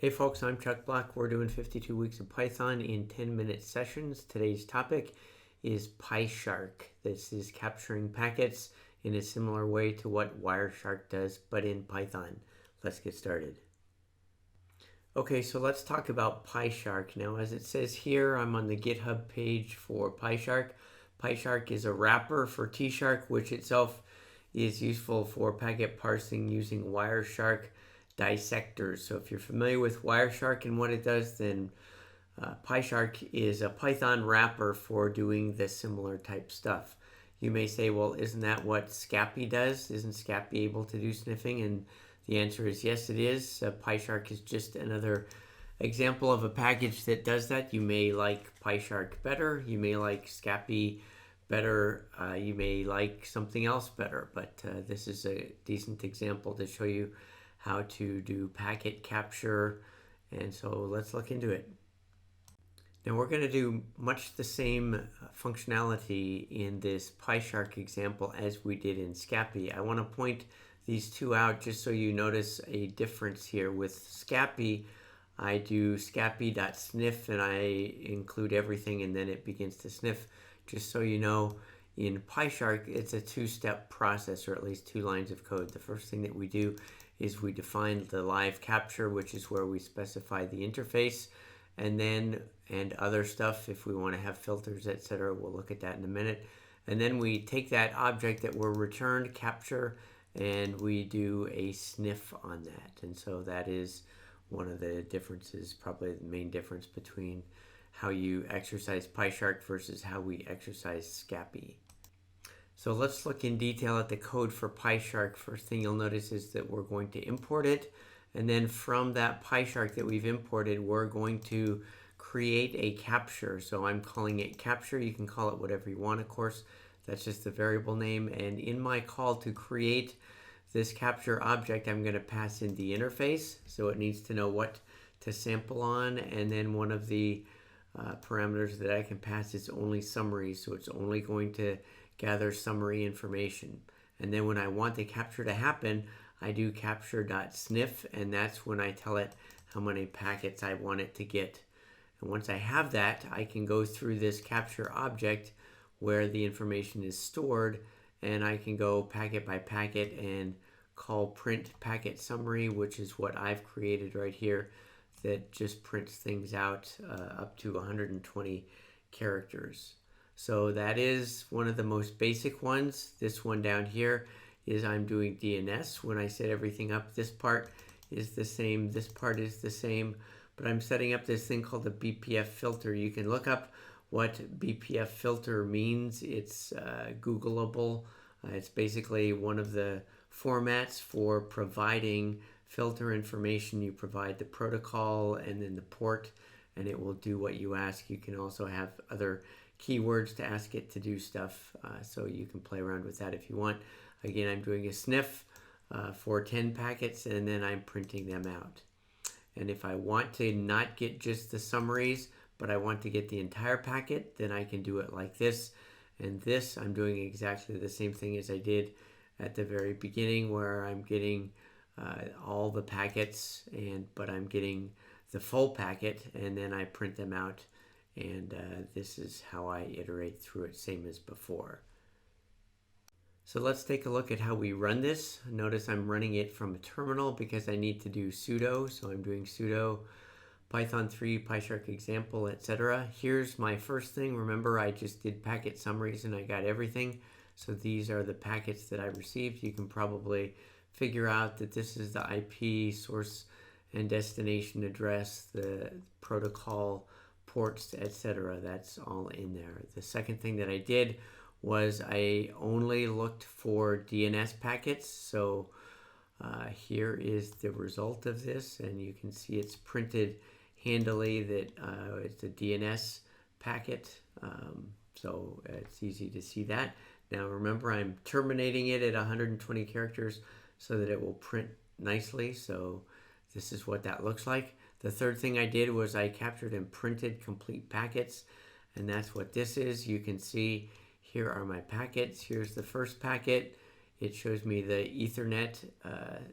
Hey folks, I'm Chuck Black. We're doing 52 weeks of Python in 10-minute sessions. Today's topic is Pyshark. This is capturing packets in a similar way to what Wireshark does, but in Python. Let's get started. Okay, so let's talk about Pyshark. Now, as it says here, I'm on the GitHub page for Pyshark. Pyshark is a wrapper for Tshark, which itself is useful for packet parsing using Wireshark dissectors. So if you're familiar with Wireshark and what it does, then Pyshark is a Python wrapper for doing the similar type stuff. You may say, well, isn't that what Scapy does? Isn't Scapy able to do sniffing? And the answer is yes, it is. Pyshark is just another example of a package that does that. You may like Pyshark better. You may like Scapy better. You may like something else better. But this is a decent example to show you how to do packet capture. And so let's look into it. Now we're going to do much the same functionality in this Pyshark example as we did in Scapy. I want to point these two out just so you notice a difference here. With Scapy, I do scapy.sniff and I include everything and then it begins to sniff. Just so you know, in Pyshark, it's a two-step process, or at least two lines of code. The first thing that we do is we define the live capture, which is where we specify the interface, and other stuff if we want to have filters, etc. We'll look at that in a minute. And then we take that object that we're returned, capture, and we do a sniff on that. And so that is one of the differences, probably the main difference between how you exercise Pyshark versus how we exercise Scapy. So let's look in detail at the code for Pyshark. First thing you'll notice is that we're going to import it. And then from that Pyshark that we've imported, we're going to create a capture. So I'm calling it capture. You can call it whatever you want, of course. That's just the variable name. And in my call to create this capture object, I'm going to pass in the interface. So it needs to know what to sample on. And then one of the parameters that I can pass is only summary. So it's only going to gather summary information. And then when I want the capture to happen, I do capture.sniff, and that's when I tell it how many packets I want it to get. And once I have that, I can go through this capture object where the information is stored, and I can go packet by packet and call print packet summary, which is what I've created right here, that just prints things out up to 120 characters. So that is one of the most basic ones. This one down here is I'm doing DNS. When I set everything up, this part is the same, this part is the same, but I'm setting up this thing called a BPF filter. You can look up what BPF filter means. It's Googleable. It's basically one of the formats for providing filter information. You provide the protocol and then the port, and it will do what you ask. You can also have other keywords to ask it to do stuff, so you can play around with that if you want. Again, I'm doing a sniff for 10 packets, and then I'm printing them out. And if I want to not get just the summaries, but I want to get the entire packet, then I can do it like this. And this, I'm doing exactly the same thing as I did at the very beginning, where I'm getting all the packets, but I'm getting the full packet, and then I print them out. And this is how I iterate through it, same as before. So let's take a look at how we run this. Notice I'm running it from a terminal because I need to do sudo. So I'm doing sudo Python 3, Pyshark example, etc. Here's my first thing. Remember, I just did packet summaries and I got everything. So these are the packets that I received. You can probably figure out that this is the IP, source and destination address, the protocol, ports, etc. That's all in there. The second thing that I did was I only looked for DNS packets. So here is the result of this, and you can see it's printed handily that it's a DNS packet. So it's easy to see that. Now remember, I'm terminating it at 120 characters so that it will print nicely. So this is what that looks like. The third thing I did was I captured and printed complete packets, and that's what this is. You can see here are my packets. Here's the first packet. It shows me the Ethernet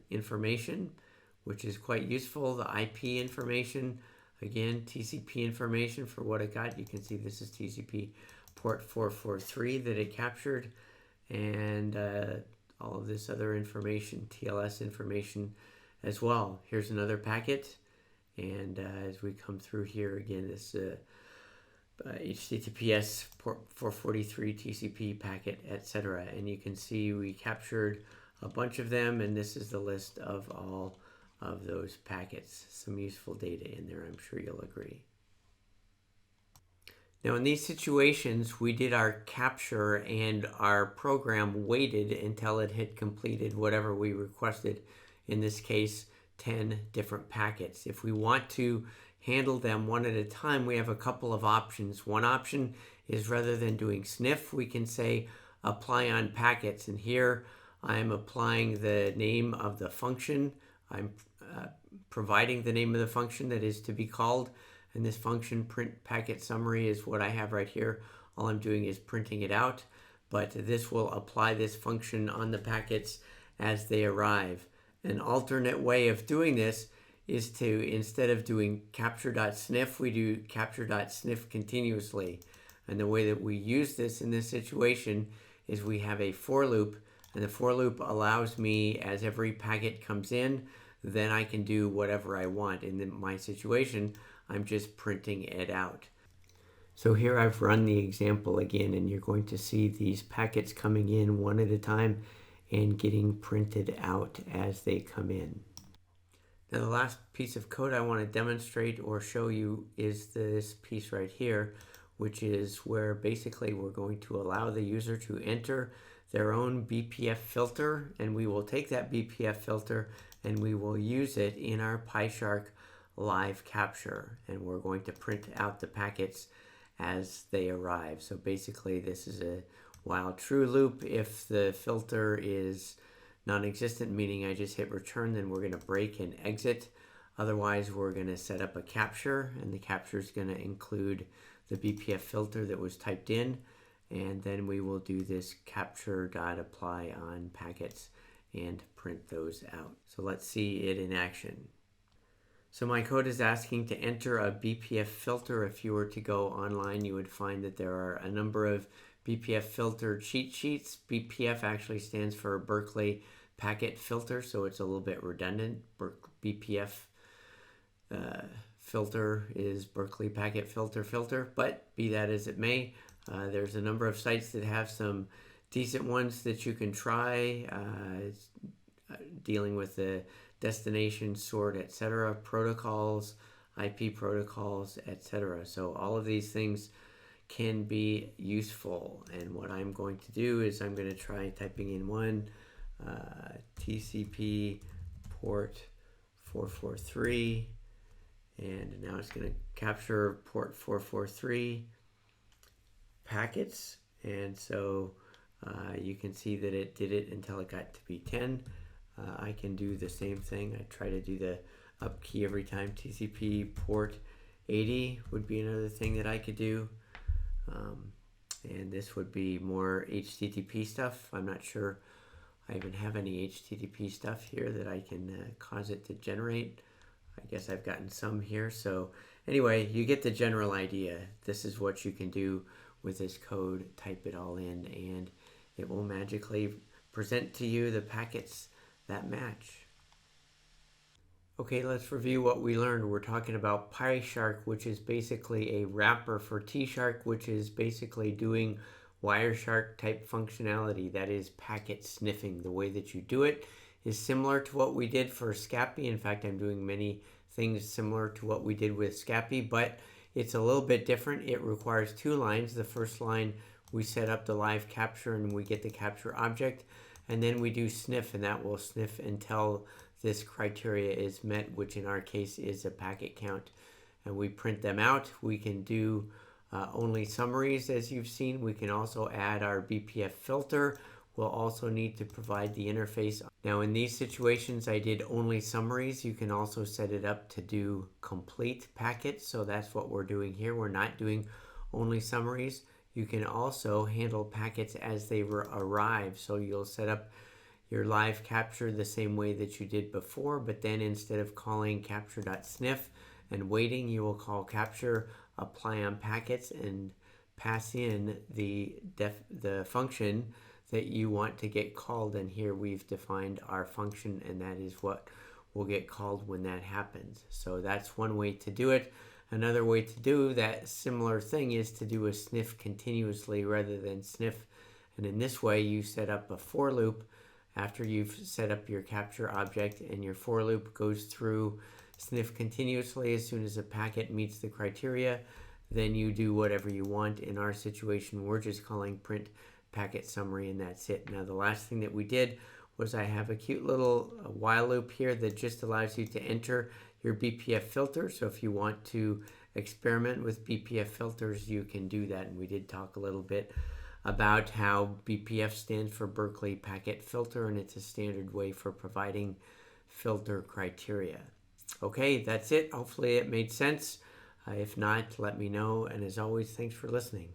information, which is quite useful. The IP information, again, TCP information for what it got. You can see this is TCP port 443 that it captured, and all of this other information, TLS information as well. Here's another packet, and as we come through here again, this HTTPS port 443 TCP packet, etc. And you can see we captured a bunch of them, and this is the list of all of those packets. Some useful data in there, I'm sure you'll agree. Now in these situations, we did our capture and our program waited until it had completed whatever we requested. In this case, 10 different packets. If we want to handle them one at a time, we have a couple of options. One option is rather than doing sniff, we can say apply on packets. And here I'm applying the name of the function. I'm providing the name of the function that is to be called. And this function print packet summary is what I have right here. All I'm doing is printing it out, but this will apply this function on the packets as they arrive. An alternate way of doing this is to, instead of doing capture.sniff, we do capture.sniff continuously. And the way that we use this in this situation is we have a for loop, and the for loop allows me, as every packet comes in, then I can do whatever I want. In my situation, I'm just printing it out. So here I've run the example again, and you're going to see these packets coming in one at a time and getting printed out as they come in. Now the last piece of code I want to demonstrate or show you is this piece right here, which is where basically we're going to allow the user to enter their own BPF filter, and we will take that BPF filter and we will use it in our Pyshark live capture, and we're going to print out the packets as they arrive. So basically this is a while true loop. If the filter is non-existent, meaning I just hit return, then we're going to break and exit. Otherwise we're going to set up a capture, and the capture is going to include the BPF filter that was typed in, and then we will do this capture.apply on packets and print those out. So let's see it in action. So my code is asking to enter a BPF filter. If you were to go online, you would find that there are a number of BPF filter cheat sheets. BPF actually stands for Berkeley Packet Filter, so it's a little bit redundant. BPF filter is Berkeley Packet Filter, but be that as it may, there's a number of sites that have some decent ones that you can try, dealing with the destination, sort, etc., protocols, IP protocols, etc. So all of these things can be useful, and what I'm going to do is I'm going to try typing in one, TCP port 443, and now it's going to capture port 443 packets, and so you can see that it did it until it got to be 10. I can do the same thing. I try to do the up key every time. TCP port 80 would be another thing that I could do. And this would be more HTTP stuff. I'm not sure I even have any HTTP stuff here that I can cause it to generate. I guess I've gotten some here. So anyway, you get the general idea. This is what you can do with this code. Type it all in and it will magically present to you the packets that match. Okay, let's review what we learned. We're talking about Pyshark, which is basically a wrapper for T-Shark, which is basically doing Wireshark type functionality. That is packet sniffing. The way that you do it is similar to what we did for Scapy. In fact, I'm doing many things similar to what we did with Scapy, but it's a little bit different. It requires two lines. The first line, we set up the live capture and we get the capture object, and then we do sniff, and that will sniff until this criteria is met, which in our case is a packet count, and we print them out. We can do only summaries, as you've seen. We can also add our BPF filter. We'll also need to provide the interface. Now in these situations I did only summaries. You can also set it up to do complete packets, so that's what we're doing here. We're not doing only summaries. You can also handle packets as they arrive, so you'll set up your live capture the same way that you did before, but then instead of calling capture.sniff and waiting, you will call capture, apply on packets, and pass in the function that you want to get called. And here we've defined our function, and that is what will get called when that happens. So that's one way to do it. Another way to do that similar thing is to do a sniff continuously rather than sniff. And in this way, you set up a for loop after you've set up your capture object, and your for loop goes through sniff continuously. As soon as a packet meets the criteria, then you do whatever you want. In our situation, we're just calling print packet summary, and that's it. Now, the last thing that we did was I have a cute little while loop here that just allows you to enter your BPF filter. So if you want to experiment with BPF filters, you can do that. And we did talk a little bit about how BPF stands for Berkeley Packet Filter, and it's a standard way for providing filter criteria. Okay, that's it. Hopefully it made sense. If not, let me know. And as always, thanks for listening.